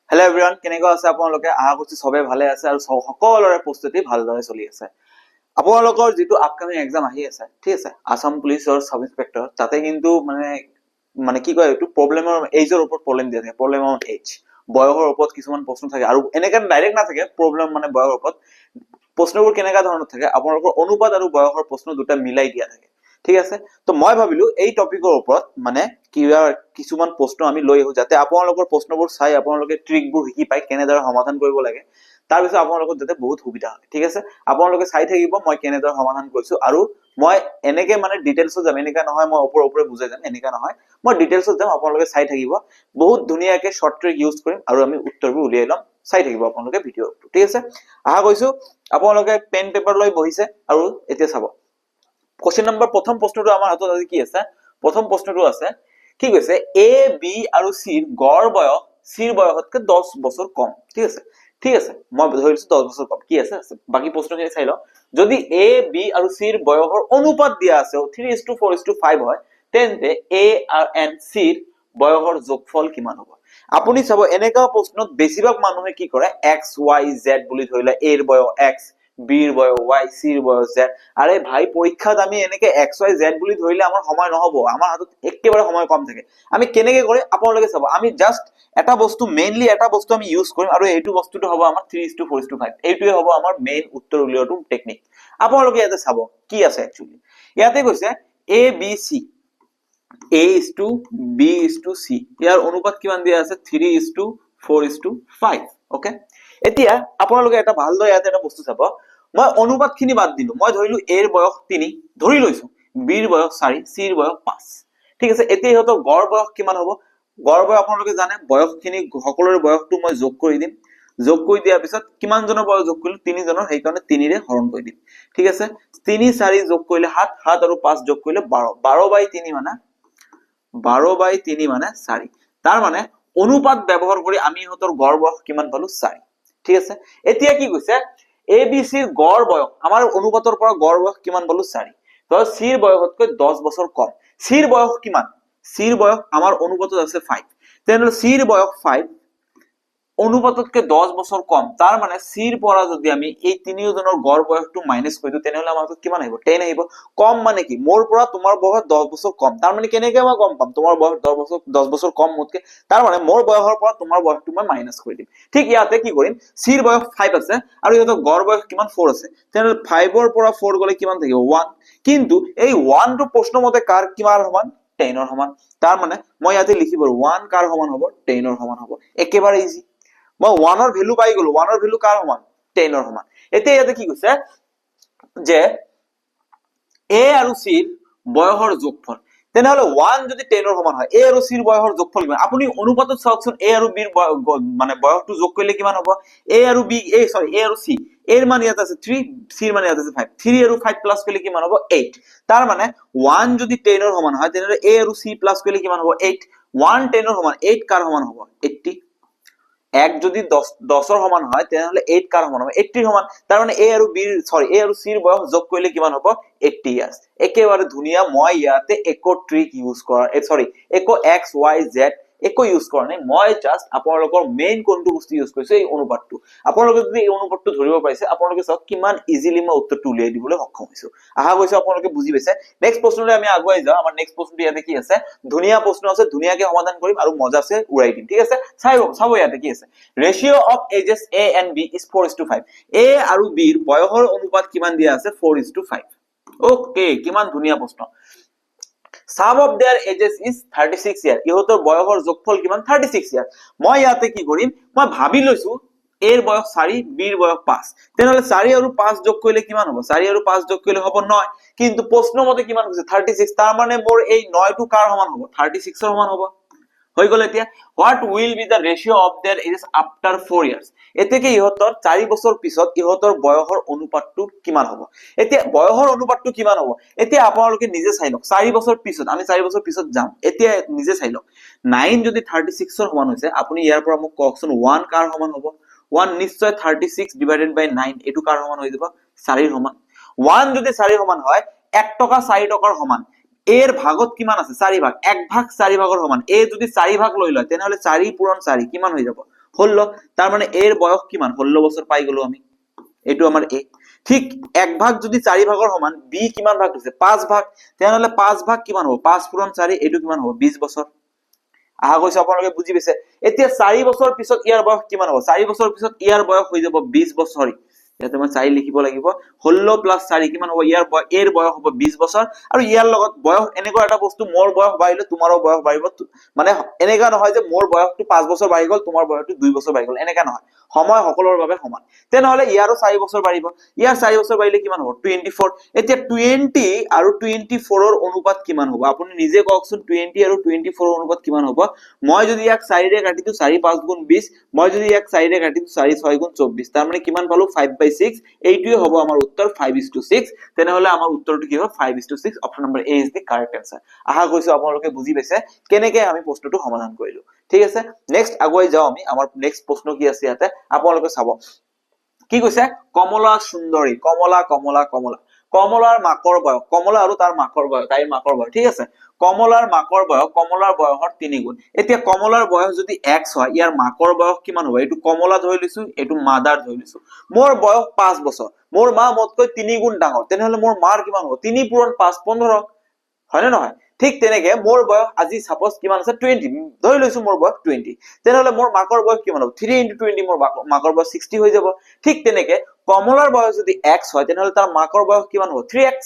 Hello' everyone, কেনেকুৱা আছে আপোনালোকে? আশা কৰিছো সবে ভালে আছে আৰু সকলোৰে প্ৰস্তুতি ভালদৰে চলি আছে। আপোনালোকৰ যিটো আপকামিং এক্সাম আহি আছে, ঠিক আছে, আসাম পুলিচৰ সাব ইন্সপেক্টৰ, তাতে কিন্তু মানে কি কয়, এইটো প্ৰব্লেমৰ এজৰ ওপৰত প্ৰব্লেম দিয়া থাকে, প্ৰব্লেম অন এজ, বয়সৰ ওপৰত কিছুমান প্ৰশ্ন থাকে আৰু এনেকে ডাইৰেক্ট নাথাকে প্ৰব্লেম মানে বয়সৰ ওপৰত। প্ৰশ্নবোৰ কেনেকুৱা ধৰণৰ থাকে, আপোনালোকৰ অনুপাত আৰু বয়সৰ প্ৰশ্ন দুটা মিলাই দিয়া থাকে, ঠিক আছে। তো মই ভাবিলো এই টপিকৰ ওপৰত মানে কিছুমান প্ৰশ্ন আমি লৈ আহো, যাতে আপোনালোকৰ প্ৰশ্নবোৰ চাই আপোনালোকে ট্ৰিকবোৰ শিকি পায় কেনেদৰে সমাধান কৰিব লাগে। তাৰপিছত আপোনালোকৰ যাতে বহুত সুবিধা হয়, ঠিক আছে। আপোনালোকে চাই থাকিব মই কেনেদৰে সমাধান কৰিছো, আৰু মই এনেকে মানে ডিটেইলছত যাম, এনেকা নহয় মই ওপৰে বুজাই যাম, এনেকা নহয়, মই ডিটেইলছত যাম, আপোনালোকে চাই থাকিব। বহুত ধুনীয়াকে শৰ্ট ট্ৰিক ইউজ কৰিম আৰু আমি উত্তৰবোৰ উলিয়াই ল'ম, চাই থাকিব আপোনালোকে ভিডিঅ', ঠিক আছে। আশা কৰিছো আপোনালোকে পেন পেপাৰ লৈ বহিছে আৰু এতিয়া চাব। কোৱেশ্চন নম্বৰ প্ৰথম প্ৰশ্নটো আমাৰ হাতত আজি কি আছে? প্ৰথম প্ৰশ্নটো আছে, কি কৈছে, এ বি আৰু চিৰ গড় বয়স চিৰ বয়সতকৈ 10 বছৰ কম, ঠিক আছে। ঠিক আছে, মই ধৰিছো 10 বছৰ কম, কি আছে বাকি প্ৰশ্নখিনি চাই লওঁ। যদি এ বি আৰু চিৰ বয়সৰ অনুপাত দিয়া আছে 3:4:5 হয়, তেন্তে এ আৰু এন চিৰ বয়সৰ যোগফল কিমান হ'ব? আপুনি চাব, এনেকা প্ৰশ্নত বেছিভাগ মানুহে কি কৰে, এক্স ৱাই জেড বুলি ধৰিলে, এৰ বয়স এক্স, বিৰ বয়স ৱাই, চিৰ বয়স জেড। আৰে ভাই, পৰীক্ষাত আমি এনেকে এক্স ৱাই জেড বুলি ধৰিলে আমাৰ সময় নহব, আমাৰ হাতত একেবাৰে সময় কম থাকে। আমি কেনেকে কৰে আপোনালোকে চাব, আমি জাষ্ট এটা বস্তু, মেইনলি এটা বস্তু আমি ইউজ কৰিম, আৰু এইটো বস্তুটো হ'ব আমাৰ 3:4:5। এইটোৱে হ'ব আমাৰ মেইন উত্তৰ উলিওৱাটো টেকনিক। আপোনালোকে ইয়াতে চাব কি আছে একচুৱেলি। ইয়াতে কৈছে এ বি চি, A:B:C, ইয়াৰ অনুপাত কিমান দিয়া আছে? 3:4:5, ওকে। এতিয়া আপোনালোকে এটা ভালদৰে ইয়াতে এটা বস্তু চাব, মই অনুপাত খিনি বাদ দিলো, মই ধৰিলো এৰ বয়স 3 ধৰি লৈছো, বিৰ বয়স 4, চিৰ বয়স 5, ঠিক আছে। এতিয়া ইহঁতৰ গড় বয়স কিমান হ'ব? গড় বয়স আপোনালোকে জানে, বয়সখিনি সকলোৰে বয়সটো মই যোগ কৰি দিম, যোগ কৰি দিয়াৰ পিছত কিমান জনৰ বয়স যোগ কৰিলো? 3 জনৰ, সেইকাৰণে 3 ৰে হৰণ কৰি দিম, ঠিক আছে। 3 4 যোগ কৰিলে 7, 7 আৰু 5 যোগ কৰিলে 12, 12/3 মানে 12/3 মানে 4। তাৰ মানে অনুপাত ব্যৱহাৰ কৰি আমি ইহঁতৰ গড় বয়স কিমান পালো? 4, ঠিক আছে। এতিয়া কি কৈছে, এ বি চিৰ গড় বয়স, আমাৰ অনুপাতৰ পৰা গড় বয়স কিমান পালো? 4। তো চিৰ বয়সতকৈ 10 বছৰ কম। চিৰ বয়স কিমান? চিৰ বয়স আমাৰ অনুপাতত আছে 5, তেনেহলে চিৰ বয়স 5, অনুপাততকৈ 10 বছৰ কম। তাৰ মানে চিৰ পৰা যদি আমি এই তিনিজনৰ গড় বয়সটো মাইনাস কৰি দিওঁ, তেনেহলে আমাৰ হাতত কিমান আহিব? 10 আহিব। কম মানে কি, মোৰ পৰা তোমাৰ বয়স 10 বছৰ কম, তাৰ মানে কেনেকে মই গম পাম তোমাৰ বয়স 10 বছৰ কম মোতকে? তাৰ মানে মোৰ বয়সৰ পৰা তোমাৰ বয়সটো মই মাইনাস কৰি দিম। ঠিক ইয়াতে কি কৰিম, চিৰ বয়স 5 আছে আৰু ইহঁতৰ গড় বয়স কিমান? 4 আছে, তেনেহলে 5 ৰ পৰা 4 গলে কিমান থাকিব? 1। কিন্তু এই 1 টো প্ৰশ্ন মতে কাৰ কিমান সমান? 10 ৰ সমান। তাৰ মানে মই ইয়াতে লিখিব 1 কাৰ সমান হ'ব? 10 ৰ সমান হ'ব। একেবাৰে ইজি, মই 1 ৰ ভ্যালু পাই গলো। 1 ৰ ভ্যালু কাৰ সমান? 10 ৰ সমান। এতিয়া ইয়াতে কি কৈছে যে এ আৰু চিৰ বয়সৰ যোগফল, তেনেহলে 1 যদি 10 ৰ সমান হয়, এ আৰু চিৰ বয়সৰ যোগফল কিমান? আপুনি অনুপাতত চাওকচোন, এ আৰু বিৰ মানে বয়সটো যোগ কৰিলে কিমান হ'ব? এ আৰু বি, এ আৰু চি, এৰ মান ইয়াত আছে 3, চিৰ মান ইয়াত আছে 5, 3 আৰু 5 প্লাস কৰিলে কিমান হ'ব? 8। তাৰ মানে 1 যদি 10 ৰ সমান হয়, তেনেহলে এ আৰু চি প্লাস কৰিলে কিমান হ'ব? 8। 1 10 ৰ সমান, 8 কাৰ সমান হ'ব? 80। 1 যদি 10 ৰ সমান হয়, তেনেহলে 8 কাৰ সমান হ'ব? 80 ৰ সমান। তাৰ মানে এ আৰু চিৰ বয়স যোগ কৰিলে কিমান হ'ব? 80 ইয়াৰ্স। একেবাৰে ধুনীয়া। মই ইয়াতে একো ট্ৰিক ইউজ কৰা, একো এক্স ৱাই জেড একো ইউজ কৰা নাই, মই জাস্ট আপোনালোকৰ মেইন কোনটো বস্তু ইউজ কৰিছো, এই অনুপাতটো। আপোনালোকে যদি এই অনুপাতটো ধৰিব পাৰিছে, আপোনালোকে চাওক কিমান ইজিলি মই উত্তৰটো উলিয়াই দিবলৈ সক্ষম হৈছো। আশা কৰিছো আপোনালোকে বুজি পাইছে। নেক্সট প্ৰশ্নলৈ আমি আগুৱাই যাওঁ। আমাৰ নেক্সট প্ৰশ্নটো ইয়াতে কি আছে? ধুনীয়া প্ৰশ্ন আছে, ধুনীয়াকে সমাধান কৰিম আৰু মজাছে উৰাই দিম, ঠিক আছে। চাব ইয়াতে কি আছে। Ratio' of ages A and B is 4:5। A আৰু বিৰ বয়সৰ অনুপাত কিমান দিয়া আছে? 4:5। ওকে, কিমান ধুনীয়া প্ৰশ্ন। Sum of their ages is 36 years. ইহঁতৰ বয়সৰ যোগফল কিমান? 36 years. মই ইয়াতে কি কৰিম, মই ভাবি লৈছো এৰ বয়স 4, বিৰ বয়স 5, তেনেহলে 4 আৰু 5 যোগ কৰিলে কিমান হ'ব? 4 আৰু 5 যোগ কৰিলে হ'ব 9, কিন্তু প্ৰশ্ন মতে কিমান কৈছে? 36। তাৰ মানে মোৰ এই 9 টো কাৰ সমান হ'ব? 36 ৰ সমান হ'ব। হৈ গল। এতিয়া what will be the ratio of their ages after 4 years? এতেকে ইহঁতৰ 4 বছৰ পিছত ইহঁতৰ বয়সৰ অনুপাতটো কিমান হ'ব? এতিয়া বয়সৰ অনুপাতটো কিমান হ'ব? এতিয়া আপোনালোকে নিজে চাই লওক। 4 বছৰ পিছত, আমি 4 বছৰ পিছত যাম, এতিয়া নিজে চাই লওক। 9 যদি 36 ৰ সমান হৈছে, আপুনি ইয়াৰ পৰা মোক কওকচোন 1 কাৰ সমান হ'ব? 1 নিশ্চয় 36/9, এইটো কাৰ সমান হৈ যাব? 4 ৰ সমান। 1 যদি 4 ৰ সমান হয়, 1 টকা 4 টকাৰ সমান। এৰ ভাগত কিমান আছে? 4 ভাগ। 1 ভাগ 4 ভাগৰ সমান। এ যদি 4 ভাগ লৈ লয়, তেনেহলে 4 পূৰণ 4 কিমান হৈ যাব? ষোল্ল। তাৰ মানে এৰ বয়স কিমান 16 বছৰ পাই গলো আমি, এইটো আমাৰ এ। ঠিক 1 ভাগ যদি 4 ভাগৰ সমান, বি কিমান ভাগ হৈছে 5 ভাগ, তেনেহলে 5 ভাগ কিমান হ'ব 5 পূৰণ 4, এইটো কিমান হ'ব 20 বছৰ। আশা কৰিছো আপোনালোকে বুজি পাইছে। এতিয়া 4 বছৰ পিছত ইয়াৰ বয়স কিমান হ'ব, 4 বছৰ পিছত ইয়াৰ বয়স হৈ যাব 20 বছৰ। ইয়াতে মই 4 লিখিব লাগিব, 16 প্লাস 4 কিমান হ'ব, এৰ বয়স হ'ব 20 বছৰ। আৰু ইয়াৰ লগত বয়স এনেকুৱা এটা বস্তু, মোৰ বয়স বাঢ়িলে তোমাৰো বয়স বাঢ়িব, মানে এনেকা নহয় যে মোৰ বয়সটো 5 বছৰ বাঢ়ি গ'ল তোমাৰ বয়সটো 2 বছৰ বাঢ়ি গ'ল, এনেকা নহয়, সময় সকলোৰ বাবে সমান। তেনেহলে ইয়াৰো 4 বছৰ বাঢ়িব, ইয়াৰ 4 বছৰ বাঢ়িলে কিমান হ'ব 24। এতিয়া 20 আৰু 24ৰ অনুপাত কিমান হ'ব আপুনি নিজে কওকচোন, 20 আৰু 24ৰ অনুপাত কিমান হ'ব। মই যদি ইয়াক 4 ৰে কাটি দিও 4 5 গুণ 20, মই যদি ইয়াক 4 ৰে কাটি দিও 4 6 গুণ 24, তাৰ মানে কিমান পালো 5/6। এইটোৱে হ'ব আমাৰ উত্তৰ 5:6। তেনেহলে আমাৰ উত্তৰটো কি হ'ব 5:6। Option number A is the correct answer. আশা কৰিছো আপোনালোকে বুজি পাইছে কেনেকৈ আমি প্ৰশ্নটো সমাধান কৰিলো। ঠিক আছে, নেক্সট আগুৱাই যাও আমি। আমাৰ নেক্সট প্ৰশ্ন কি আছে ইয়াতে আপোনালোকে চাব। কি কৈছে, কমলা সুন্দৰী, কমলা কমলা কমলা, কমলাৰ মাকৰ বয়স, কমলা আৰু তাৰ মাকৰ বয়স, তাইৰ মাকৰ বয়স। ঠিক আছে, কমলাৰ মাকৰ বয়স কমলাৰ বয়সৰ 3 গুণ। এতিয়া কমলাৰ বয়স যদি x হয়, ইয়াৰ মাকৰ বয়স কিমান হ'ব, এইটো কমলা ধৰি লৈছো, এইটো মাদাৰ ধৰি লৈছো। মোৰ বয়স 5 বছৰ, মোৰ মা মোতকৈ 3 গুণ ডাঙৰ, তেনেহলে মোৰ মাৰ কিমান হ'ব 3 পূৰণ 5 15, হয় নে নহয়। ঠিক তেনেকে মোৰ বয়স আজি সাপোজ কিমান আছে 20, ধৰি লৈছো মোৰ বয়স 20, তেনেহলে মোৰ মাকৰ বয়স কিমান হ'ব 3 × 20, মোৰ মাকৰ বয়স 60 হৈ যাব। ঠিক তেনেকে কমলাৰ বয়স যদি x হয়, তেনেহলে তাৰ মাকৰ বয়স কিমান হ'ব 3x।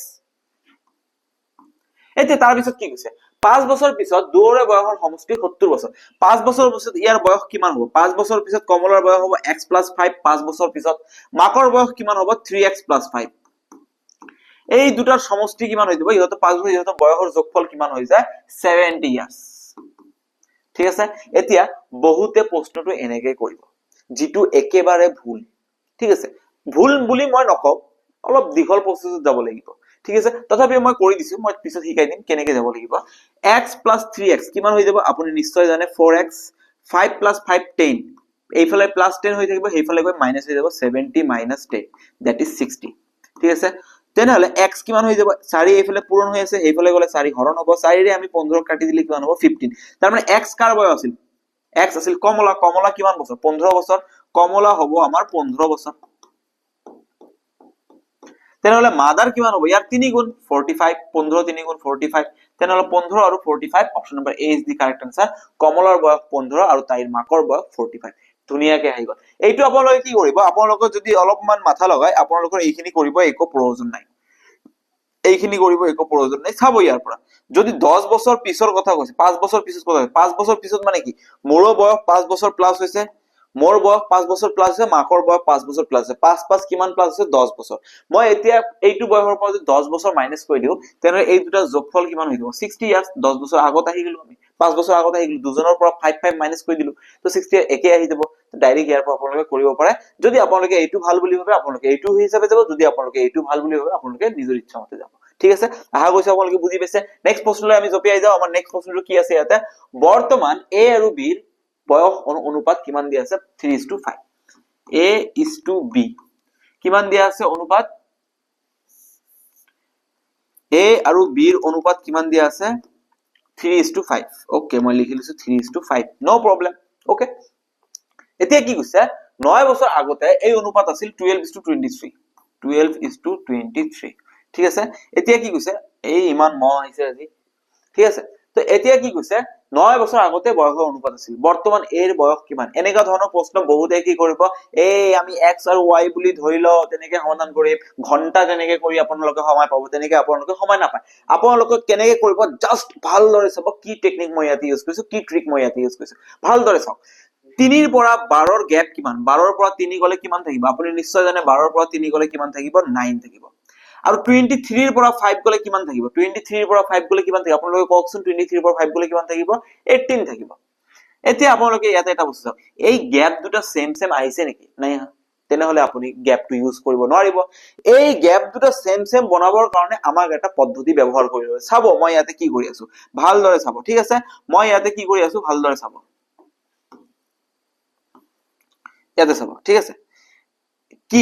এতিয়া তাৰ পিছত কি কৈছে, 5 বছৰ পিছত দুয়োৰে বয়সৰ সমষ্টি 70 বছৰ। 5 বছৰ পিছত ইয়াৰ বয়স কিমান হ'ব, 5 বছৰ পিছত কমলাৰ বয়স হ'ব x + 5, 5 বছৰ পিছত মাকৰ বয়স কিমান হ'ব 3x + 5। এই দুটাৰ সমষ্টি কিমান হৈ যাব, ইহঁতৰ 5 বছৰ ইহঁতৰ বয়সৰ যোগফল কিমান হৈ যায় 70 ইয়াৰ্স। ঠিক আছে, এতিয়া বহুতে প্ৰশ্নটো এনেকৈ কৰিব, যিটো একেবাৰে ভুল। ঠিক আছে, ভুল বুলি মই নকওঁ, অলপ দীঘল প্ৰচেছত যাব লাগিব। ঠিক আছে, তথাপিও মই কৰি দিছো, মই পিছত শিকাই দিম কেনেকৈ যাব লাগিব। x + 3x কিমান হৈ যাব আপুনি নিশ্চয় জানে, 4x, 5 + 5 10, এইফালে +10 হৈ থাকিব, সেইফালে গৈ মাইনাস হৈ যাব, 70 - 10 that is 60। ঠিক আছে, তেনেহলে x কিমান হৈ যাব, 4 এইফালে পূৰণ হৈ আছে, সেইফালে গলে 4 হৰণ হ'ব, 4 ৰে আমি 15 কাটি দিলে কিমান হ'ব 15। তাৰ মানে x কাৰ বয়স আছিল, x আছিল কমলা, কমলা কিমান বছৰ 15 বছৰ, কমলা হ'ব আমাৰ 15 বছৰ। তেনেহলে মাদাৰ কিমান হ'ব, ইয়াৰ 3 গুণ 45, 15 3 গুণ 45, তেনেহলে 15 আৰু 45, option number A is the correct answer. কমলাৰ বয়স 15 আৰু তাইৰ মাকৰ বয়স 45। ধুনীয়াকে আহি গ'ল। এইটো আপোনালোকে কি কৰিব, আপোনালোকে যদি অলপমান মাথা লগাই আপোনালোকৰ এইখিনি কৰিব একো প্ৰয়োজন নাই, এইখিনি কৰিব একো প্ৰয়োজন নাই। চাব ইয়াৰ পৰা, যদি 10 বছৰ পিছৰ কথা কৈছে, 5 বছৰ পিছত কথা কৈছে, 5 বছৰ পিছত মানে কি, মোৰো বয়স 5 বছৰ প্লাস হৈছে, মোৰ বয়স 5 বছৰ প্লাস হৈছে, মাকৰ বয়স 5 বছৰ প্লাস হৈছে, 5 5 কিমান প্লাস হৈছে 10 বছৰ। মই এতিয়া এইটো বয়সৰ পৰা যদি 10 বছৰ মাইনাস কৰি দিও, তেনেহলে এই দুটা যোগফল কিমান হৈ যাব 60 ইয়াৰ্স। 10 বছৰ আগত আহি গলো আমি, 5 বছৰ আগত আহি গলো, দুজনৰ পৰা 5 5 মাইনাস কৰি দিলো, তো 60 একে আহি যাব। ডাইৰেক্ট ইয়াৰ পৰা আপোনালোকে কৰিব পাৰে। যদি আপোনালোকে এইটো ভাল বুলি ভাবে আপোনালোকে এইটো হিচাপে যাব, যদি আপোনালোকে এইটো ভাল বুলি ভাবে আপোনালোকে নিজৰ ইচ্ছা মতে যাব। ঠিক আছে, আশা কৰিছো আপোনালোকে বুজি পাইছে। নেক্সট প্ৰশ্নলৈ আমি জপিয়াই যাও। আমাৰ নেক্সট প্ৰশ্নটো কি আছে ইয়াতে, বৰ্তমান এ আৰু বিৰ বয়স অনুপাত কিমান দিয়া আছে 3:5। a:b কিমান দিয়া আছে অনুপাত, a আৰু b ৰ অনুপাত কিমান দিয়া আছে 3:5। ওকে, মই লিখি লৈছো 3:5, নো প্ৰবলেম। ওকে, এতিয়া কি কৈছে, 9 বছৰ আগতে এই অনুপাত আছিল 12:23, 12:23। ঠিক আছে, এতিয়া কি কৈছে, এই ইমান মহ আহিছে আজি। ঠিক আছে, তো এতিয়া কি কৈছে, 9 বছৰ আগতে বয়সৰ অনুপাত আছিল, বৰ্তমান এৰ বয়স কিমান। এনেকা ধৰণৰ প্ৰশ্ন বহুতে কি কৰিব, এই আমি x আৰু y বুলি ধৰি লও, তেনেকে সমাধান কৰিম, ঘন্টা তেনেকে কৰি আপোনালোকে সময় পাব, তেনেকে আপোনালোকে সময় নাপায়। আপোনালোকে কেনেকে কৰিব, জাস্ট ভালদৰে চাব কি টেকনিক মই ইয়াতে ইউজ কৰিছো, কি ট্ৰিক মই ইয়াতে ইউজ কৰিছো, ভালদৰে চাওক। 3 ৰ পৰা 12 ৰ গ্যাপ কিমান, 12 ৰ পৰা 3 গলে কিমান থাকিব, আপুনি নিশ্চয় জানে 12 ৰ পৰা 3 গলে কিমান থাকিব 9 থাকিব। আৰু 23 ৰ পৰা 5 গলে কিমান থাকিব, 23 ৰ পৰা 5 গলে কিমান থাকিব, আপোনালোকে কওকচোন, 23 ৰ পৰা 5 গলে কিমান থাকিব 18 থাকিব। এতিয়া আপোনালোকে ইয়াতে এটা বস্তু চাওক, এই গ্যাপ দুটা সেম সেম আহিছে নেকি, নাই আহা, তেনেহলে আপুনি গ্যাপটো ইউজ কৰিব নোৱাৰিব। এই গ্যাপ দুটা সেম সেম বনাবৰ কাৰণে আমাক এটা পদ্ধতি ব্যৱহাৰ কৰিব লাগিব। চাব মই ইয়াতে কি কৰি আছো, ভালদৰে চাব। ঠিক আছে, মই ইয়াতে কি কৰি আছো ভালদৰে চাব, ইয়াতে চাব। ঠিক আছে, কি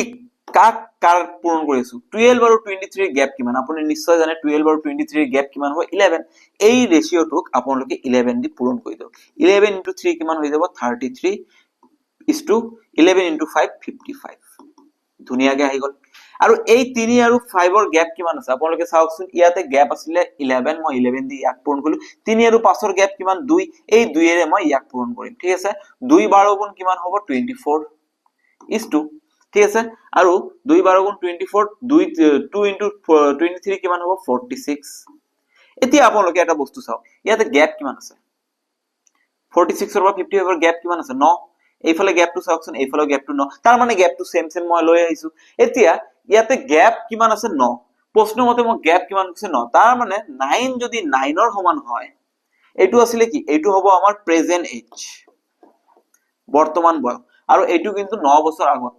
কাক কাৰ পূৰণ কৰি আছো, 12 আৰু 23 ৰ গ্যাপ কিমান, আপুনি নিশ্চয় জানে 12 আৰু 23 ৰ গ্যাপ কিমান হ'ব 11। এই ৰেশিওটোক আপোনালোকে 11 দি পূৰণ কৰি দিয়ক। 11 × 3 কিমান হৈ যাব 33, is to 11 into 5 55 ধুনীয়াকে আহি গল আৰু এই 3 আৰু 5 ৰ গ্যাপ কিমান আছে আপোনালোকে চাওকচোন ইয়াতে গ্যাপ আছিল 11 মই 11 দি ইয়াক পূৰণ কৰিলো 3 আৰু 5 ৰ গ্যাপ কিমান 2 এই 2 এৰে মই ইয়াক পূৰণ কৰিম ঠিক আছে 2 12 গুণ কিমান হ'ব 24 is to ঠিক আছে আৰু 2 12 গুণ 24 2 into 23 কিমান হ'ব 46 এতিয়া আপোনালোকে এটা বস্তু চাওক ইয়াতে গ্যাপ কিমান আছে 46 ৰ পৰা 55 ৰ গ্যাপ কিমান আছে 9 এইফালে গ্যাপটো চাওকচোন এইফালে গ্যাপটো 9 তাৰ মানে গ্যাপটো সেম মই লৈ আহিছো এতিয়া ইয়াতে গ্যাপ কিমান আছে 9 প্ৰশ্ন মতে মই গ্যাপ কিমান আছে 9 তাৰ মানে 9 যদি 9 ৰ সমান হয় এইটো আছিল কি এইটো হ'ব আমাৰ প্ৰেজেন্ট এজ বৰ্তমান বয়স আৰু এইটো কিন্তু 9 বছৰ আগত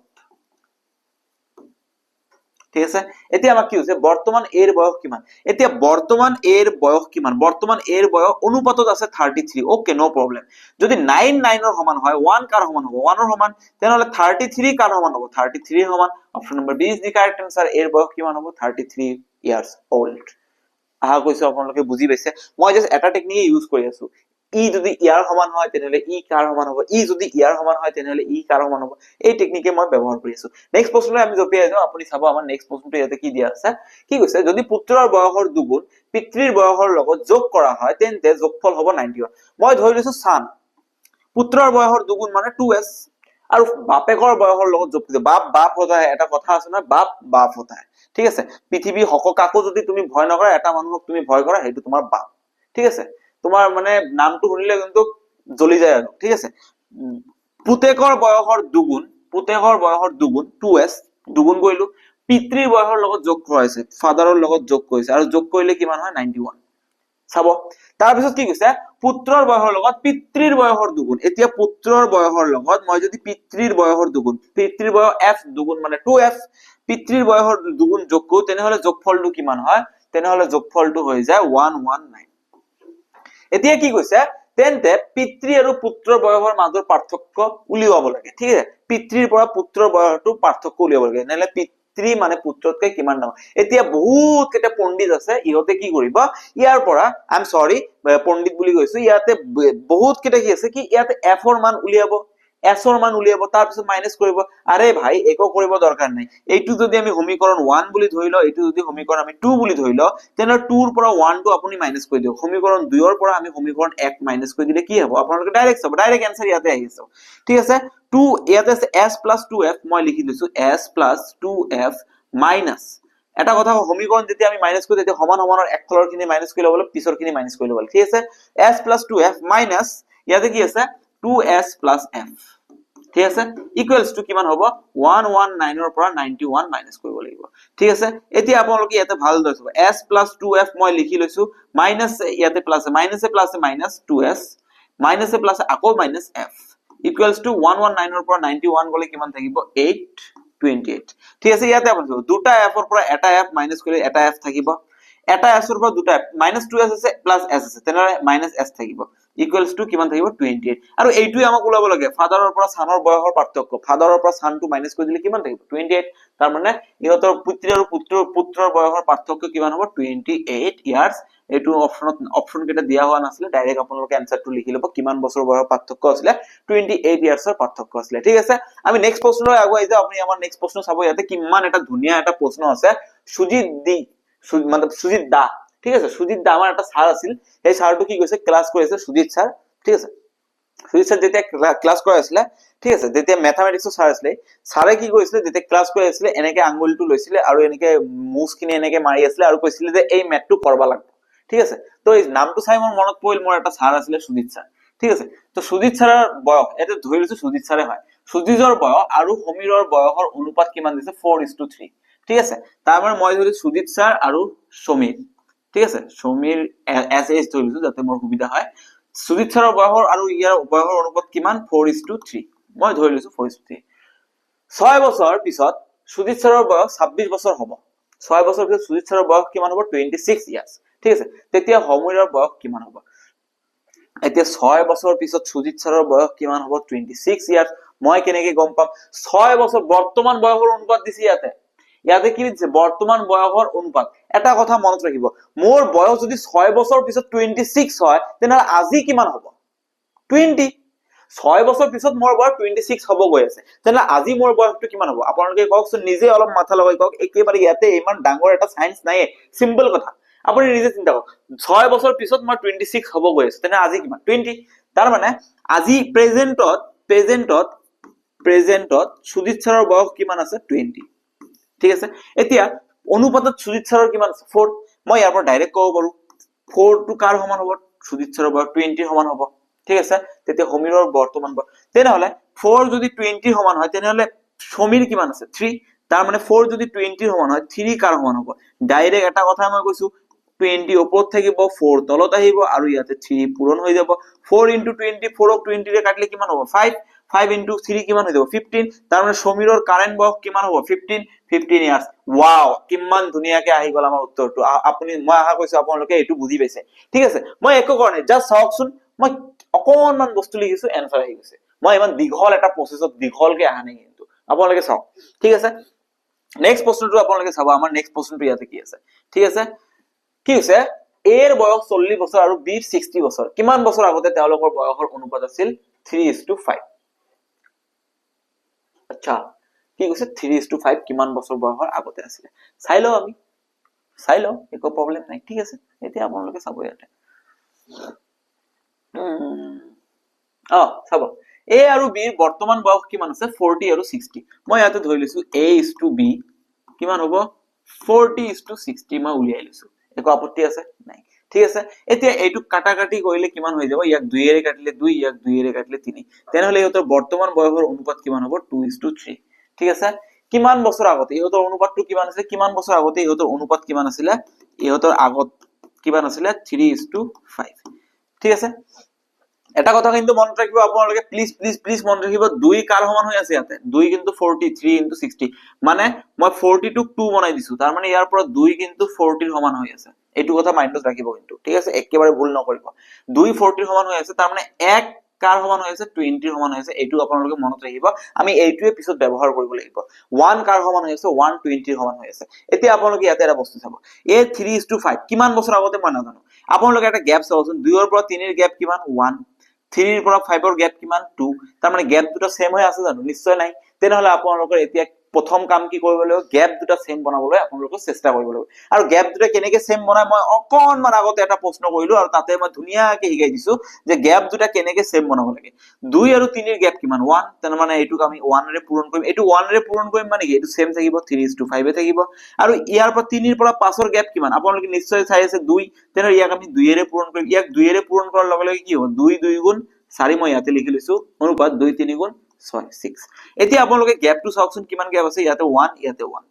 ঠিক আছে এতিয়া আমাক কি হৈছে বৰ্তমান এৰ বয়স কিমান এতিয়া বৰ্তমান এৰ বয়স কিমান বৰ্তমান এৰ বয়স অনুপাতত আছে 33 ওকে নো প্ৰবলেম যদি 9 9 ৰ সমান হয় 1 কাৰ সমান হ'ব 1 ৰ সমান তেনেহলে 33 কাৰ সমান হ'ব 33 ৰ সমান option number B is the correct answer এৰ বয়স কিমান হ'ব 33 ইয়াৰ্স ওল্ড আহা কৈছো আপোনালোকে বুজি পাইছে মই জাস্ট এটা টেকনিক ইউজ কৰি আছো ই যদি ইয়াৰ সমান হয় তেনেহলে ই কাৰ সমান হ'ব ই যদি ইয়াৰ সমান হয় তেনেহলে ই কাৰ সমান হ'ব এই টেকনিকে মই ব্যৱহাৰ কৰি আছো নেক্সট প্ৰশ্নলৈ আমি জপিয়াই যাও আপুনি চাব আমাৰ নেক্সট প্ৰশ্নটো ইয়াতে কি দিয়া আছে কি কৈছে যদি পুত্ৰৰ বয়সৰ দুগুণ পিতৃৰ বয়সৰ লগত যোগ কৰা হয় তেন্তে যোগফল হ'ব 91 মই ধৰি লৈছো সান পুত্ৰৰ বয়সৰ দুগুণ মানে 2s আৰু বাপেকৰ বয়সৰ লগত যোগ কৰিছে বাপ বাপ হতা এটা কথা আছে না বাপ বাপ হতা ঠিক আছে পৃথিৱী কাকো যদি তুমি ভয় নকৰা এটা মানুহক তুমি ভয় কৰা হেতু তোমাৰ বাপ ঠিক আছে তোমাৰ মানে নামটো শুনিলে কিন্তু জ্বলি যায় আৰু ঠিক আছে পুতেকৰ বয়সৰ দুগুণ 2s দুগুণ কৰিলো পিতৃৰ বয়সৰ লগত যোগ কৰাইছে ফাদাৰৰ লগত যোগ কৰিছে আৰু যোগ কৰিলে কিমান হয় 91 চাব তাৰ পিছত কি কৈছে পুত্ৰৰ বয়সৰ লগত পিতৃৰ বয়সৰ দুগুণ এতিয়া পুত্ৰৰ বয়সৰ লগত মই যদি পিতৃৰ বয়সৰ দুগুণ পিতৃৰ বয়স f দুগুণ মানে 2f পিতৃৰ বয়সৰ দুগুণ যোগ কৰো তেনেহলে যোগফলটো কিমান হয় তেনেহলে যোগফলটো হৈ যায় 119 এতিয়া কি কৈছে তেন্তে পিতৃ আৰু পুত্ৰৰ বয়সৰ মাজৰ পাৰ্থক্য উলিয়াব লাগে ঠিক আছে পিতৃৰ পৰা পুত্ৰৰ বয়সটো পাৰ্থক্য উলিয়াব লাগে নহলে পিতৃ মানে পুত্ৰতকৈ কিমান ডাঙৰ এতিয়া বহুত কেটা পণ্ডিত আছে ইহতে কি কৰিব ইয়াৰ পৰা আই এম সৰি পণ্ডিত বুলি কৈছো ইয়াতে বহুত কেটা কি আছে কি ইয়াতে f ৰ মান উলিয়াব s ৰ মান উলিয়াব তাৰ পিছত মাইনাস কৰিব আৰে ভাই একো কৰিব দৰকাৰ নাই এইটো যদি আমি সমীকৰণ 1 বুলি ধৰি লও এইটো যদি সমীকৰণ আমি 2 বুলি ধৰি লও তেনে 2 ৰ পৰা 1 টো আপুনি মাইনাস কৰি দিও সমীকৰণ 2 ৰ পৰা আমি সমীকৰণ 1 মাইনাস কৰি দিলে কি হ'ব আপোনালোকে ডাইৰেক্ট চাব ডাইৰেক্ট आंसर ইয়াতে আহিছে ঠিক আছে 2 ইয়াতে আছে s + 2f মই লিখি দিছো s + 2f মাইনাস এটা কথা সমীকৰণ যেতিয়া আমি মাইনাস কৰো তেতিয়া সমান সমানৰ এক তলৰ খিনি মাইনাস কৰি লব পিছৰ খিনি মাইনাস কৰি লব ঠিক আছে s + 2f মাইনাস ইয়াতে কি আছে 2s + f ঠিক আছে ইকুৱেলস টু কিমান হ'ব 119 ৰ পৰা 91 মাইনাস কৰিব লাগিব ঠিক আছে এতিয়া আপোনালোকে ইয়াতে ভাল দছব s + 2f মই লিখি লৈছো মাইনাস ইয়াতে প্লাস মাইনাসে প্লাসে মাইনাস 2s মাইনাসে প্লাসে আকৌ মাইনাস f ইকুৱেলস টু 119 ৰ পৰা 91 গলে কিমান থাকিব 828 ঠিক আছে ইয়াতে আপুনি দুটা f ৰ পৰা এটা f মাইনাস কৰিলে এটা f থাকিব এটা s ৰ পৰা দুটা মাইনাস 2s আছে প্লাস s আছে তেনেহলে মাইনাস s থাকিব ইকুৱেলস টু কিমান থাকিব 28 আৰু এইটোই আমাক ওলাব লাগে ফাদাৰৰ পৰা সানৰ বয়সৰ পাৰ্থক্য ফাদাৰৰ পৰা সানটো মাইনাস কৰি দিলে কিমান থাকিব 28 তাৰ মানে ইহতৰ পুত্ৰী আৰু পুত্ৰৰ বয়সৰ পাৰ্থক্য কিমান হ'ব 28 ইয়াৰ্স এইটো অপচন কেটা দিয়া হোৱা নাছিলে ডাইৰেক্ট আপোনালোকে आंसरটো লিখি লব কিমান বছৰ বয়সৰ পাৰ্থক্য আছিল 28 ইয়াৰ্সৰ পাৰ্থক্য আছিল ঠিক আছে আমি নেক্সট প্ৰশ্নলৈ আগুৱাই যাও আপুনি আমাৰ নেক্সট প্ৰশ্ন চাব ইয়াতে কিমান এটা ধুনিয়া এটা প্ৰশ্ন আছে সুজিত দা ঠিক আছে সুজিত দা আমাৰ এটা স্যাৰ আছিল এই স্যাৰটো কি কৈছে ক্লাস কৰি আছে সুজিত স্যাৰ ঠিক আছে সুজিত স্যাৰ যেতিয়া ক্লাস কৰি আছিল ঠিক আছে যেতিয়া ম্যাথমেটিক্সৰ স্যাৰ আছিল স্যাৰে কি কৰিছিল যেতিয়া ক্লাস কৰি আছিল এনেকে আঙ্গুলটো লৈছিল আৰু এনেকে মুছখিনি এনেকে মাৰি আছিল আৰু কৈছিল যে এই ম্যাথটো কৰবা লাগিব ঠিক আছে তো এই নামটো চাই মোৰ মনত পৰিল মোৰ এটা স্যাৰ আছিল সুজিত স্যাৰ ঠিক আছে তো সুজিত স্যাৰৰ বয়স এটা ধৰি লৈছো সুজিত স্যাৰে হয় সুজিতৰ বয়স আৰু সমীৰৰ বয়সৰ অনুপাত কিমান দিছে 4:3 ঠিক আছে তাৰ মানে মই ধৰি সুজিত স্যাৰ আৰু সমীৰ ঠিক আছে সমীৰ এস ধৰি লৈছো যাতে মোৰ সুবিধা হয় সুজিত স্যাৰৰ বয়সৰ আৰু ইয়াৰ বয়সৰ অনুপাত কিমান 4:3 মই ধৰি লৈছো 4:3 6 বছৰ পিছত সুজিত স্যাৰৰ বয়স 26 বছৰ হ'ব 6 বছৰ পিছত সুজিত স্যাৰৰ বয়স কিমান হ'ব 26 ইয়াৰ্স ঠিক আছে তেতিয়া সমীৰৰ বয়স কিমান হ'ব এতিয়া 6 বছৰ পিছত সুজিত স্যাৰৰ বয়স কিমান হ'ব 26 ইয়াৰ্স মই কেনেকৈ গম পাম 6 বছৰ বৰ্তমান বয়সৰ অনুপাত দিছি ইয়াতে কি দিছে বৰ্তমান বয়সৰ অনুপাত এটা কথা মনত ৰাখিব মোৰ বয়স যদি 6 বছৰ পিছত 26 হয় তেনে আজি কিমান হ'ব 20 6 বছৰ পিছত মোৰ বয়স 26 হ'ব গৈ আছে, তেনে আজি মোৰ বয়সটো কিমান হ'ব আপোনালোকে কওকচোন, নিজে অলপ মাথা লগাই কওক। একেবাৰে ইয়াতে ইমান ডাঙৰ এটা সায়েন্স নাই, সিম্পল কথা। আপুনি নিজে চিন্তা কৰক, 6 বছৰ পিছত মই 26 হ'ব গৈ আছে, তেনে আজি কিমান 20। তাৰ মানে আজি প্ৰেজেন্টত সুজিত ছাৰৰ বয়স কিমান আছে 20, ঠিক আছে। এতিয়া অনুপাতত সুজিত ছাৰৰ কিমান আছে 4, মই ইয়াৰ পৰা ডাইৰেক্ট ক'ব পাৰো 4 টো কাৰ সমান হ'ব, সুজিত ছাৰৰ বয়স 20 সমান হ'ব, ঠিক আছে। তেতিয়া সমীৰৰ বৰ্তমান বয়স, তেনেহলে 4 যদি 20 সমান হয় তেনেহলে সমীৰ কিমান আছে 3, তাৰ মানে 4 যদি 20 সমান হয় 3 কাৰ সমান হ'ব, ডাইৰেক্ট এটা কথা মই কৈছো 20 ওপৰত থাকিব 4 তলত আহিব আৰু ইয়াতে 3 পূৰণ হৈ যাব। 4 * 20, 4 ক 20 ৰে কাটিলে কিমান হ'ব 5, 5 * 3 কিমান হৈ যাব 15, তাৰ মানে সমীৰৰ কাৰেন্ট বয়স কিমান হ'ব 15 ইয়াৰ্স। ওয়াও, কিমান ধুনীয়াকে আহি গ'ল আমাৰ উত্তৰটো। মই আশা কৰিছো আপোনালোকে এইটো বুজি পাইছে, ঠিক আছে। মই একো কৰা নাই, জাস্ট চাওকচোন, মই অকনমান বস্তু লিখিছো, এনসাৰ আহি গৈছে। মই ইমান দীঘল এটা প্ৰসেছত দীঘলকে আহা নাই, কিন্তু আপোনালোকে চাওক, ঠিক আছে। নেক্সট প্ৰশ্নটো আপোনালোকে চাব, আমাৰ নেক্সট প্ৰশ্নটো ইয়াতে কি আছে, ঠিক আছে। কি হৈছে, এৰ বয়স 40 বছৰ আৰু বিৰ 60 বছৰ, কিমান বছৰ আগতে তেওঁলোকৰ বয়সৰ অনুপাত আছিল 3:5। আচ্ছা, কি কৈছে 3:5 কিমান বছৰ বয়সৰ আগতে আছিলে, চাই লও আমি, চাই লও, একো প্ৰবলেম নাই, ঠিক আছে। এতিয়া আপোনালোকে চাব ইয়াতে, চাব এ আৰু বিৰ বৰ্তমান বয়স কিমান আছে 40 আৰু 60। মই ইয়াতে ধৰি লৈছো A:B কিমান হ'ব 40:60, মই উলিয়াই লৈছো, একো আপত্তি আছে নাই, ঠিক আছে। এতিয়া এইটো কাটাকাটি কৰিলে কিমান হৈ যাব, ইয়াক 2 এৰে কাটিলে 2, ইয়াক 2 এৰে কাটিলে 3, তেনেহলে ইহঁতৰ বৰ্তমান বয়সৰ অনুপাত কিমান হ'ব 2:3, ঠিক আছে। কিমান বছৰ আগতে ইহঁতৰ অনুপাতটো কিমান আছে, কিমান বছৰ আগতে ইহঁতৰ অনুপাত কিমান আছিলে, ইহঁতৰ আগত কিমান আছিলে 3:5, ঠিক আছে। এটা কথা কিন্তু মনত ৰাখিব আপোনালোকে, প্লিজ মনত ৰাখিব, 2 কাৰ সমান হৈ আছে ইয়াতে, 2 কিন্তু 40, 3:60, মানে মই 40 টোক 2 বনাই দিছো, তাৰ মানে ইয়াৰ পৰা 2 কিন্তু 40 সমান হৈ আছে, এইটো কথা মাইন্ডত ৰাখিব কিন্তু, ঠিক আছে, একেবাৰে ভুল নকৰিব। 2 40 সমান হৈ আছে, তাৰ মানে 1 কাৰ সমান হৈ আছে 20 সমান হৈ আছে, এইটো আপোনালোকে মনত ৰাখিব। আমি এইটোৱে পিছত ব্যৱহাৰ কৰিব লাগিব। 1 কাৰ সমান হৈ আছে 120 সমান হৈ আছে। এতিয়া আপোনালোকে ইয়াতে এটা বস্তু চাব, এ 3:5 কিমান বছৰ আগতে মই নাজানো, আপোনালোকে এটা গ্যাপ চাওচোন, 2 ৰ পৰা 3 ৰ গ্যাপ কিমান 1, 3 ৰ পৰা 5 ৰ গ্যাপ কিমান 2, তাৰ মানে গ্যাপ দুটা সেম হৈ আছে জানো, নিশ্চয় নাই। তেনেহলে আপোনালোকৰ এতিয়া প্ৰথম কাম কি কৰিব লাগিব, গ্যাপ দুটা সেম বনাবলৈ আপোনালোকে চেষ্টা কৰিব লাগিব। আৰু গ্যাপ দুটা কেনেকে সেম বনাই মই অকনমান আগতে এটা প্ৰশ্ন কৰিলো, আৰু তাতে মই ধুনীয়াকে শিকাই দিছো যে গ্যাপ দুটা কেনেকে সেম বনাব লাগে। 2 আৰু 3 ৰ গ্যাপ কিমান 1, তেনে মানে এইটোক আমি 1 ৰে পূৰণ কৰিম, এইটো 1 ৰে পূৰণ কৰিম মানে কি এইটো সেম থাকিব 3:5 এ থাকিব। আৰু ইয়াৰ পৰা 3 ৰ পৰা 5 ৰ গ্যাপ কিমান আপোনালোকে নিশ্চয় চাই আছে 2, তেনে ইয়াক আমি 2 ৰে পূৰণ কৰিম, ইয়াক 2 ৰে পূৰণ কৰাৰ লগে লগে কি হ'ব 2 2 গুণ 4, মই ইয়াতে লিখি লৈছো অনুপাত 2 3 গুণ 6 6। এতিয়া আপোনালোকে গ্যাপটো চাওকচোন কিমান গ্যাপ আছে, ইয়াতে 1 ইয়াতে 1,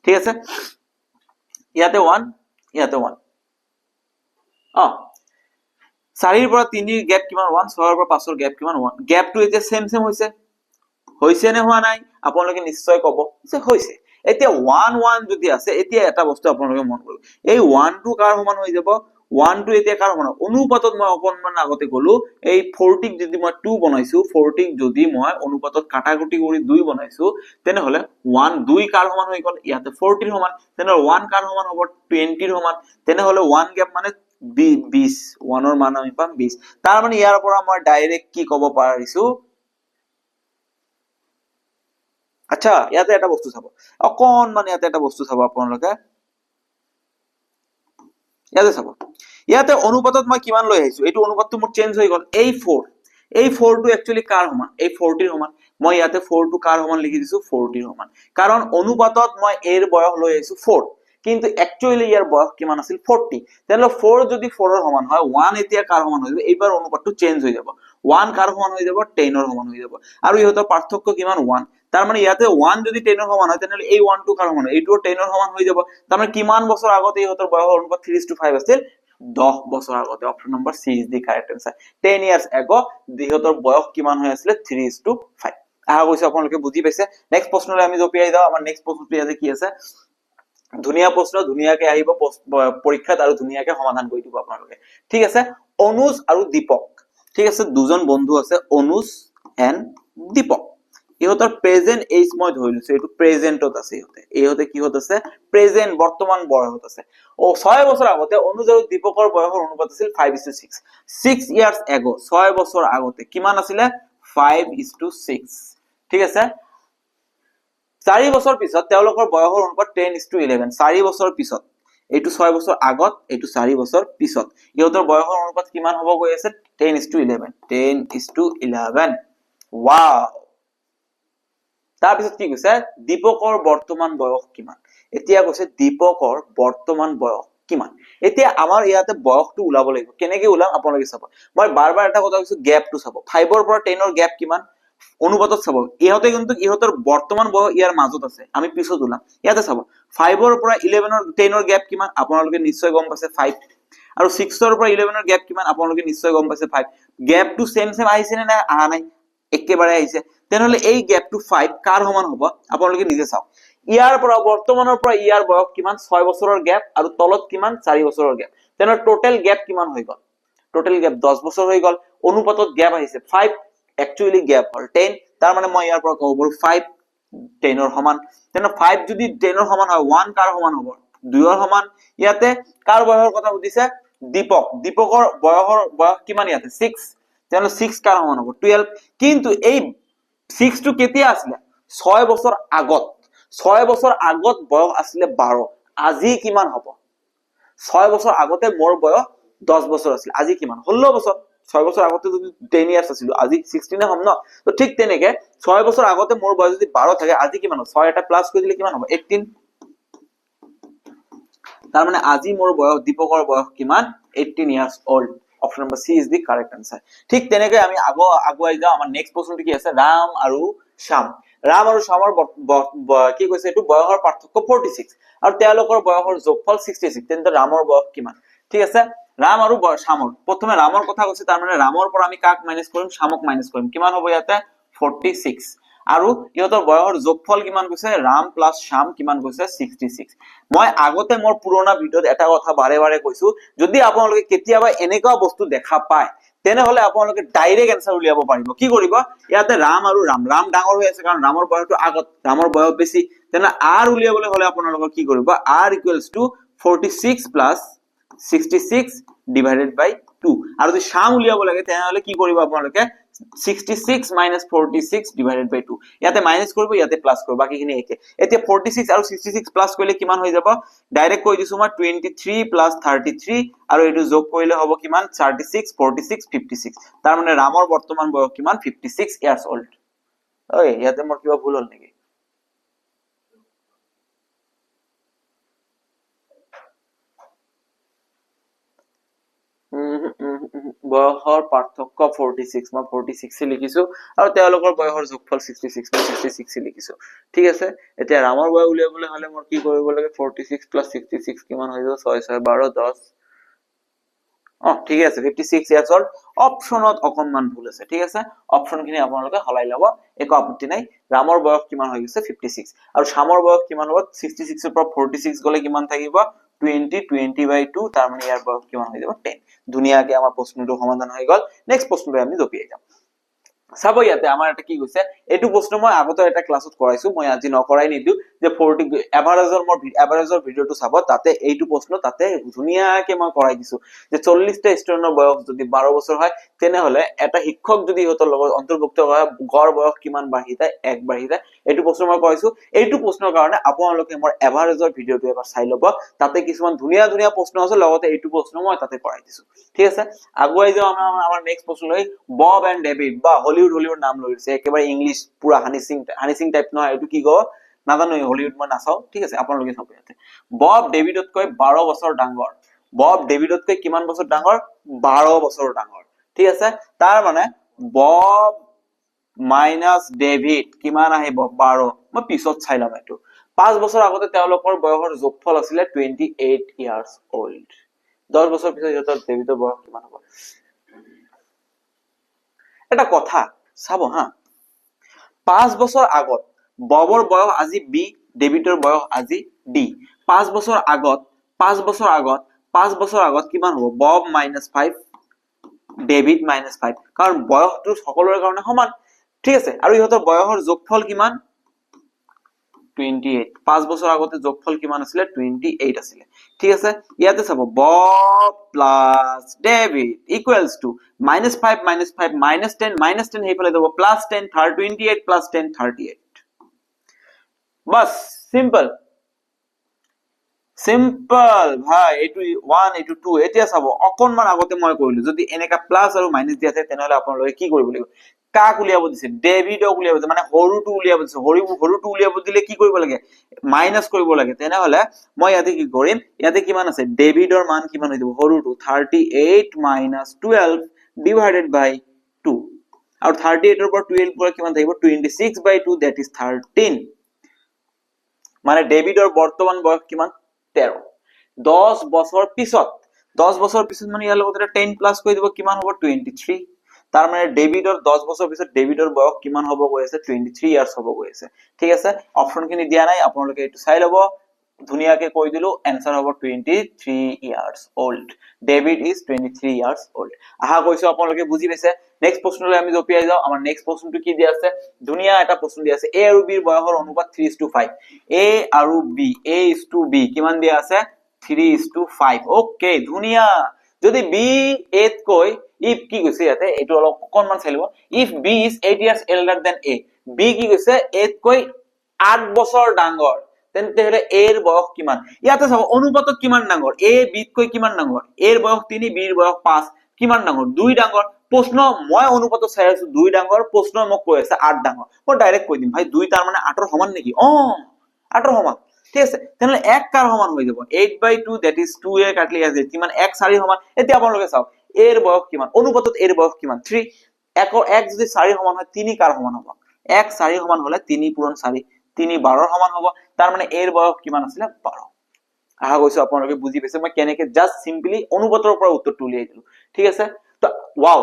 ঠিক আছে, ইয়াতে 1 ইয়াতে 1, 4 ৰ পৰা 3 ৰ গ্যাপ কিমান 1, 6 ৰ পৰা 5 ৰ গ্যাপ কিমান 1, গ্যাপটো এতিয়া সেম হৈছে নে হোৱা নাই, আপোনালোকে নিশ্চয় ক'ব যে হৈছে। এতিয়া 1 1 যদি আছে, এতিয়া এটা বস্তু আপোনালোকে মন কৰিব, এই 1 টো কাৰ সমান হৈ যাব, 1 টো এতিয়া কাৰ সমান, অনুপাতত মই অকনমান আগতে কলো এই 40 ক যদি মই 2 বনাইছো, 40 ক যদি মই অনুপাতত কাটাকুটি কৰি 2 বনাইছো, তেনেহলে 1 2 কাৰ সমান হৈ গল, ইয়াতে 40 ৰ সমান, তেনেহলে 1 কাৰ সমান হ'ব 20 ৰ সমান, তেনেহলে 1 গ্যাপ মানে 20, 1 ৰ মান আমি পাম 20। তাৰ মানে ইয়াৰ পৰা মই ডাইৰেক্ট কি ক'ব পাৰিছো, আচ্ছা ইয়াতে এটা বস্তু চাব, অকনমান ইয়াতে এটা বস্তু চাব আপোনালোকে, ইয়াতে চাব, ইয়াতে অনুপাতত মই কিমান লৈ আহিছো, এইটো অনুপাতটো মোৰ চেঞ্জ হৈ গল, এই 4 টো একচুয়ালি কাৰ সমান, এই 40 ৰ সমান, মই ইয়াতে 4 টো কাৰ সমান লিখি দিছো 40 ৰ সমান, কাৰণ অনুপাতত মই এৰ বয়স লৈ আহিছো 4, কিন্তু একচুয়ালি ইয়াৰ বয়স কিমান আছিল 40, তেনে 4 যদি 4 ৰ সমান হয় 1 এতিয়া কাৰ সমান হৈ যাব, এইবাৰ অনুপাতটো চেঞ্জ হৈ যাব, 1 কাৰ সমান হৈ যাব 10 ৰ সমান হৈ যাব, আৰু ইহঁতৰ পাৰ্থক্য কিমান 1, তাৰ মানে ইয়াতে 1 যদি 10 ৰ সমান হয় তেনেহলে এই 1 টো কাৰ সমান হয়, এইটো 10 ৰ সমান হৈ যাব, তাৰ মানে কিমান বছৰ আগতে ইহঁতৰ বয়সৰ অনুপাত 3:5 আছিল 10 বছৰ আগতে। Option number C is the correct answer, 10 years ago ইহঁতৰ বয়স কিমান হৈ আছিলে 3:5। আশা কৰিছো আপোনালোকে বুজি পাইছে। নেক্সট প্ৰশ্নলৈ আমি জপিয়াই যাও, আমাৰ নেক্সট প্ৰশ্নটো ইয়াতে কি আছে, ধুনীয়া প্ৰশ্ন, ধুনীয়াকে আহিব পৰীক্ষাত আৰু ধুনীয়াকে সমাধান কৰি দিব আপোনালোকে, ঠিক আছে। অনুজ আৰু দীপক, ঠিক আছে, দুজন বন্ধু আছে অনুজ এণ্ড দীপক, ইহঁতৰ প্ৰেজেন্ট এজ মই ধৰি লৈছো এইটো প্ৰেজেন্টত আছে ইহঁতে কিহত আছে প্ৰেজেন্ট বৰ্তমান বয়সত আছে 6 বছৰ আগতে অনুযায়ী দীপকৰ বয়সৰ অনুপাত আছিল 5:6 6 ইয়াৰ্স এগো 6 বছৰ আগতে কিমান আছিলে 5:6 ঠিক আছে 4 বছৰ পিছত তেওঁলোকৰ বয়সৰ অনুপাত 10:11 4 বছৰ পিছত এইটো 6 বছৰ আগত এইটো 4 বছৰ পিছত ইহঁতৰ বয়সৰ অনুপাত কিমান হ'ব গৈ আছে 10:11 10:11 ওয়াও তাৰ পিছত কি কৈছে দীপকৰ বৰ্তমান বয়স কিমান এতিয়া কৈছে দীপকৰ বৰ্তমান বয়স কিমান এতিয়া আমাৰ ইয়াতে বয়সটো উলাব লাগিব কেনেকৈ উলাম আপোনালোকে চাব মই বাৰবাৰ এটা কথা কৈছো গ্যাপটো চাব 5 ৰ পৰা 10 ৰ গ্যাপ কিমান অনুপাতত চাব ইহঁতে কিন্তু ইহঁতৰ বৰ্তমান বয়স ইয়াৰ মাজত আছে আমি পিছত উলাম ইয়াতে চাব 5 ৰ পৰা 11 ৰ 10 ৰ গ্যাপ কিমান আপোনালোকে নিশ্চয় গম পাইছে 5 আৰু 6 ৰ পৰা 11 ৰ গ্যাপ কিমান আপোনালোকে নিশ্চয় গম পাইছে 5 গ্যাপটো সেম আহিছে নে আহা নাই একেবাৰে আহিছে তেনেহলে এই গ্যাপটো 5 কাৰ সমান হ'ব আপোনালোকে নিজে চাওক ইয়াৰ পৰা বৰ্তমানৰ পৰা ইয়াৰ বয়স কিমান 6 বছৰৰ গ্যাপ আৰু তলত কিমান 4 বছৰৰ গ্যাপ তেনে টোটাল গ্যাপ কিমান হৈ গল টোটাল গ্যাপ 10 বছৰ হৈ গল অনুপাতত গ্যাপ আহিছে 5 একচুয়ালি গ্যাপ হল 10 তাৰ মানে মই ইয়াৰ পৰা ক'ব পাৰো 5 10 ৰ সমান তেনে 5 যদি 10 ৰ সমান হয় 1 কাৰ সমান হ'ব 2 ৰ সমান ইয়াতে কাৰ বয়সৰ কথা সুধিছে দীপকৰ বয়স কিমান ইয়াতে 6 তেনে 6 কাৰ সমান হ'ব 12 কিন্তু এই 6 টো কেতিয়া আছিল 6 বছৰ আগত 6 বছৰ আগত বয়স আছিল 12 আজি কিমান হ'ব 6 বছৰ আগতে মোৰ বয়স 10 বছৰ আছিল আজি কিমান 16 বছৰ 6 বছৰ আগতে যদি 10 ইয়াৰ্স আছিল আজি 16 হম ন তো ঠিক তেনেকে 6 বছৰ আগতে মোৰ বয়স যদি 12 থাকে আজি কিমান হ'ব 6 এটা প্লাস কৰি দিলে কিমান হ'ব 18 তাৰ মানে আজি মোৰ বয়স দীপকৰ বয়স কিমান 18 years old option number C is the correct answer ঠিক তেনেকৈ আমি আগুৱাই যাও আমাৰ নেক্সট প্ৰশ্নটো কি আছে ৰাম আৰু শ্যামৰ কি কৈছে এটো বয়সৰ পাৰ্থক্য 46 আৰু তেওঁলোকৰ বয়সৰ যোগফল 66 তেন্তে ৰামৰ বয়স কিমান ঠিক আছে ৰাম আৰু শ্যামৰ প্ৰথমে ৰামৰ কথা কৈছে তাৰ মানে ৰামৰ পৰা আমি কাক মাইনাস কৰিম শ্যামক মাইনাস কৰিম কিমান হ'ব ইয়াতে 46 আৰু ইহঁতৰ বয়সৰ যোগফল কিমান কৈছে ৰাম প্লাস শ্যাম কিমান কৈছে 66 মই আগতে মোৰ পুৰণা ভিডিওত এটা কথা বাৰে বাৰে কৈছো যদি আপোনালোকে কেতিয়াবা এনেকুৱা বস্তু দেখা পায় তেনেহলে আপোনালোকে ডাইৰেক্ট আনসাৰ উলিয়াব পাৰিব কি কৰিব ইয়াতে ৰাম আৰু ৰাম ডাঙৰ হৈ আছে কাৰণ ৰামৰ বয়সটো আগত ৰামৰ বয়স বেছি তেনে r উলিয়াবলৈ হলে আপোনালোকে কি কৰিব r = 46 plus 66 divided by 2 আৰু যদি শ্যাম উলিয়াব লাগে তেনেহলে কি কৰিব আপোনালোকে 66 minus 46 divided by 2 ইয়াতে মাইনাস কৰিব ইয়াতে প্লাস কৰিব বাকিখিনি একে এতিয়া 46 আৰু 66 প্লাস কৰিলে কিমান হৈ যাব ডাইৰেক্ট কৈ দিছো মই 23 plus 33 আৰু এটো যোগ কৰিলে হ'ব কিমান 36 46 56 তাৰ মানে ৰামৰ বৰ্তমান বয়স কিমান 56 ইয়াৰ্স ওল্ড ওই ইয়াতে মোৰ কিবা ভুল হল নেকি বয়সৰ পাৰ্থক্য 46 মই 46 লিখিছো আৰু তেওঁলোকৰ বয়সৰ যোগফল 66 মই 66 লিখিছো ঠিক আছে এতিয়া ৰামৰ বয়স উলিয়াবলৈ হলে মোৰ কি কৰিব লাগে 46 plus 66 কিমান হৈ যাব 6 6 12 10 ঠিক আছে 56 ইয়াৰ্স ওল্ড অপশনত অকনমান ভুল আছে ঠিক আছে অপশনখিনি আপোনালোকে হলাই লব একো আপত্তি নাই ৰামৰ বয়স কিমান হৈ গৈছে 56 আৰু শ্যামৰ বয়স কিমান হ'ব 66 ৰ পৰা 46 গলে কিমান থাকিব 20 তাৰ মানে ইয়াৰ বয়স কিমান হৈ যাব 10 ধুনিয়াকে আমাৰ প্ৰশ্নটো সমাধান হৈ গল নেক্সট প্ৰশ্নলৈ আমি জপিয়াই যাম চাব ইয়াতে আমাৰ এটা কি কৈছে এটো প্ৰশ্ন মই আগতে এটা ক্লাছত কৰাইছো মই আজি নকৰাই নিদু যে 40 এভাৰেজৰ ভিডিওটো চাব তাতে এইটো প্ৰশ্ন তাতে ধুনিয়াকে মই কৰাই দিছো যে 40 টা ষ্টুডেন্টৰ বয়স যদি 12 বছৰ হয় তেনেহলে এটা শিক্ষক যদি হতৰ লগত অন্তৰ্ভুক্ত হয় গড় বয়স কিমান বাঢ়ি যায় 1 বাঢ়ি যায় এইটো প্ৰশ্ন মই কৰাইছো এইটো প্ৰশ্নৰ কাৰণে আপোনালোকে মোৰ এভাৰেজৰ ভিডিওটো এবাৰ চাই লব তাতে কিছুমান ধুনিয়া প্ৰশ্ন আছে লগতে এইটো প্ৰশ্ন মই তাতে কৰাই দিছো ঠিক আছে আগুৱাই যাও আমাৰ নেক্সট প্ৰশ্নলৈ বব এন্ড ডেভিড বা হলিউড নাম লৈছে একেবাৰে ইংলিশ পুৰা হানিসিং টাইপ নহয় এটো কি গো নাজানো হলিউড মই নাচাও ঠিক আছে আপোনালোকে চাব ইয়াতে বব ডেভিডতকৈ 12 বছৰ ডাঙৰ বব ডেভিডতকৈ কিমান বছৰ ডাঙৰ 12 বছৰ ডাঙৰ ঠিক আছে তাৰ মানে বব মাইনাস ডেভিড কিমান আহিব 12 মই পিছত চাই লম এটো 5 বছৰ আগতে তেওঁলোকৰ বয়সৰ যোগফল আছিল 28 ইয়াৰ্স ওল্ড 10 বছৰ পিছত ইহঁতৰ ডেভিডৰ বয়স কিমান হ'ব এটা কথা চাব হা 5 বছৰ আগত ববৰ বয়স আজি বি ডেভিডৰ বয়স আজি ডি 5 বছৰ আগত কিমান হ'ব বব -5 ডেভিড -5 কাৰণ বয়সটো সকলোৰে কাৰণে সমান ঠিক আছে আৰু ইহঁতৰ বয়সৰ যোগফল কিমান 28 5 বছৰ আগতে যোগফল কিমান আছিল 28 আছিল ঠিক আছে ইয়াতে চাব বব প্লাস ডেভিড ইকুৱেলস টু -5 -5 -10 হেইফালে যাব +10 28 + 10 38 বাস সিম্পল সিম্পল ভাই এইটো 1 এইটো 2 এতিয়া চাব অকনমান আগতে মই কইলো যদি এনেকা প্লাস আৰু মাইনাস দিয়া থাকে তেনেহলে আপোনালোকে কি কৰিব লাগিব কাক উলিয়াব দিছে ডেভিডক উলিয়াব দিছে মানে হৰুটো উলিয়াব দিছে হৰুটো উলিয়াব দিলে কি কৰিব লাগে মাইনাস কৰিব লাগে তেনেহলে মই ইয়াতে কি কৰিম ইয়াতে কিমান আছে ডেভিডৰ মান কিমান হৈ যাব হৰুটো 38 - 12 ডিভাইডেড বাই 2 আৰু 38 ৰ পৰা 12 পৰা কিমান থাকিব 26/2 দ্যাট ইজ 13 মানে ডেভিডৰ বৰ্তমান বয়স কিমান 13 10 বছৰ পিছত মানে ইয়াৰ লগত 10 প্লাস কৰি দিব কিমান হ'ব 23 তাৰ মানে ডেভিডৰ 10 বছৰ পিছত ডেভিডৰ বয়স কিমান হ'ব গৈ আছে 23 ইয়াৰ্স হ'ব গৈ আছে ঠিক আছে অপচনখিনি দিয়া নাই আপোনালোকে এটো চাই লব ধুনিয়াকে কৈ দিলো आंसर হ'ব 23 years old David is 23 years old আহা কৈছো আপোনালোকে বুজি পাইছে নেক্সট প্ৰশ্নলৈ আমি জপিয়াই যাও আমাৰ নেক্সট প্ৰশ্নটো কি দিয়া আছে ধুনিয়া এটা প্ৰশ্ন দিয়া আছে a আৰু b ৰ বয়সৰ অনুপাত 3:5 a আৰু b a:b কিমান দিয়া আছে 3:5 ওকে ধুনিয়া যদি b 8 কৈ if কি কৈছে ইয়াতে এটো অলপ অকনমান চাই লব if b is 8 years elder than a b কি কৈছে 8 কৈ 8 বছৰ ডাঙৰ তেন্তে হলে a এৰ বয়স কিমান ইয়াতে চাও অনুপাতত কিমান ডাঙৰ a b কৈ কিমান ডাঙৰ a এৰ বয়স 3 b এৰ বয়স 5 কিমান ডাঙৰ 2 ডাঙৰ প্ৰশ্ন মই অনুপাতত চাই আছো 2 ডাঙৰ প্ৰশ্ন মোক কৈ আছে 8 ডাঙৰ মই ডাইৰেক্ট কৈ দিম ভাই 2 তাৰ মানে 8 ৰ সমান নেকি 8 ৰ সমান ঠিক আছে তেনলে 1 কাৰ সমান হৈ যাব 8/2 দ্যাট ইজ 2 এ কাটলি আছে কিমান 1 4 সমান এতিয়া আপোনালোকে চাও এর বয়স কিমান অনুপাতত এর বয়স কিমান 3 1 যদি 4 সমান হয় 3 কাৰ সমান হ'ব 1 4 সমান হলে 3 পূৰণ 4 3 12 সমান হ'ব তাৰ মানে এর বয়স কিমান আছিল 12 আহা গৈছো আপোনালোকে বুজি পাইছে মই কেনেকে জাস্ট সিম্পলি অনুপাতৰ পৰা উত্তৰটো উলিয়াই দিলো ঠিক আছে তো ওয়াও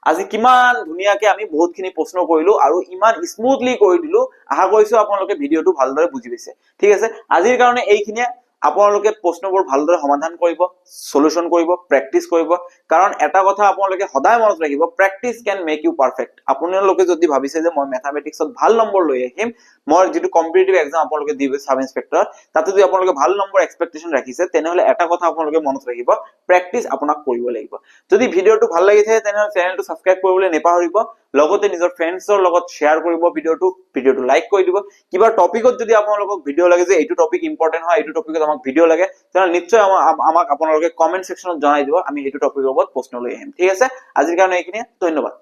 আজি কিমান ধুনিয়াকে আমি বহুতখিনি প্ৰশ্ন কৰিলো আৰু ইমান স্মুথলি কৰি দিলো আহা গৈছো আপোনালোকে ভিডিওটো ভালদৰে বুজি পাইছে ঠিক আছে আজিৰ কাৰণে এইখিনিয়ে আপোনালোকে প্ৰশ্নবোৰ ভালদৰে সমাধান কৰিব সলিউশন কৰিব প্ৰেক্টিস কৰিব কাৰণ এটা কথা আপোনালোকে সদায় মনত ৰাখিব practice can make you perfect আপোনালোকে যদি ভাবিছে যে মই ম্যাথমেটিক্সত ভাল নম্বৰ লৈ আহিম মই যেটো কম্পিটিটিভ এক্সাম আপোনালোকে দিবে সাব ইন্সপেক্টৰ তাতে যদি আপোনালোকে ভাল নম্বৰ এক্সপেক্টেশন ৰাখিছে তেনেহলে এটা কথা আপোনালোকে মনত ৰাখিব প্ৰেক্টিস আপোনাক কৰিব লাগিব যদি ভিডিওটো ভাল লাগিছে তেনেহলে চেনেলটো সাবস্ক্ৰাইব কৰিবলৈ নেপাহৰিব লগতে নিজৰ ফ্ৰেণ্ডছৰ লগত শেয়াৰ কৰিব ভিডিওটো লাইক কৰি দিব কিবা টপিকত যদি আপোনালোকক ভিডিও লাগে যে এইটো টপিক ইম্পৰ্টেন্ট হয় এইটো টপিকত আমাক ভিডিও লাগে তেনেহলে নিশ্চয় আমাক আপোনালোকে কমেন্ট সেকশনত জনাই দিব আমি এইটো টপিকৰ ওপৰত প্ৰশ্ন লৈ আহিম ঠিক আছে আজিৰ কাৰণে এইখিনিয়ে ধন্যবাদ